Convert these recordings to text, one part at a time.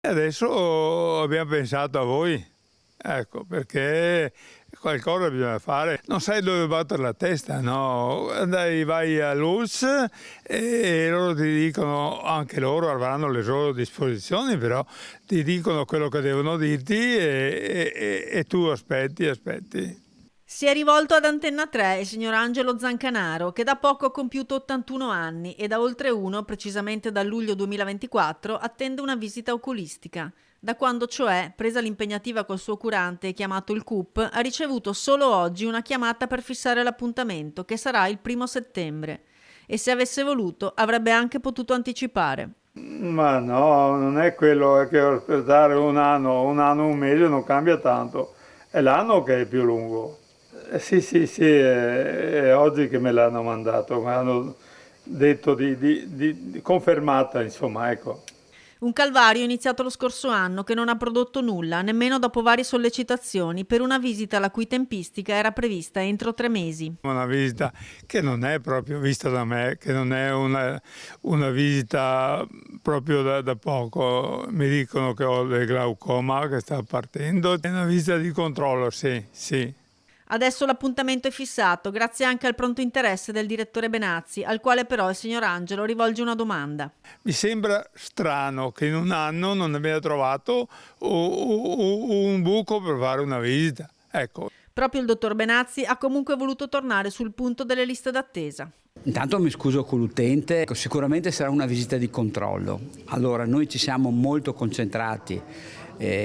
adesso abbiamo pensato a voi, ecco, perché qualcosa bisogna fare. Non sai dove battere la testa, no? Vai all'ULSS e loro ti dicono, anche loro avranno le loro disposizioni, però ti dicono quello che devono dirti e tu aspetti. Si è rivolto ad Antenna 3 il signor Angelo Zancanaro, che da poco ha compiuto 81 anni e da oltre uno, precisamente dal luglio 2024, attende una visita oculistica. Da quando, cioè, presa l'impegnativa col suo curante chiamato il CUP, ha ricevuto solo oggi una chiamata per fissare l'appuntamento, che sarà il 1° settembre. E se avesse voluto, avrebbe anche potuto anticipare. Ma no, non è quello, è che aspettare un anno, un mese non cambia tanto. È l'anno che è più lungo. Sì, è oggi che me l'hanno mandato, mi hanno detto di confermata, insomma, ecco. Un calvario iniziato lo scorso anno che non ha prodotto nulla, nemmeno dopo varie sollecitazioni, per una visita la cui tempistica era prevista entro 3 mesi. Una visita che non è proprio vista da me, che non è una visita proprio da poco. Mi dicono che ho del glaucoma che sta partendo. È una visita di controllo, sì. Adesso l'appuntamento è fissato, grazie anche al pronto interesse del direttore Benazzi, al quale però il signor Angelo rivolge una domanda. Mi sembra strano che in un anno non abbia trovato un buco per fare una visita. Ecco. Proprio il dottor Benazzi ha comunque voluto tornare sul punto delle liste d'attesa. Intanto mi scuso con l'utente, sicuramente sarà una visita di controllo. Allora, noi ci siamo molto concentrati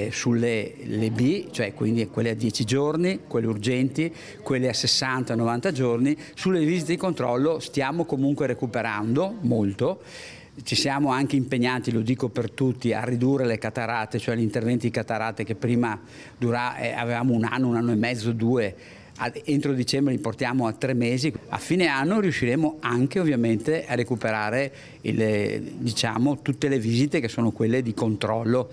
sulle B, cioè quindi quelle a 10 giorni, quelle urgenti, quelle a 60-90 giorni. Sulle visite di controllo stiamo comunque recuperando molto. Ci siamo anche impegnati, lo dico per tutti, a ridurre le catarate, cioè gli interventi di catarate che prima avevamo un anno e mezzo, 2. Entro dicembre li portiamo a 3 mesi. A fine anno riusciremo anche ovviamente a recuperare tutte le visite che sono quelle di controllo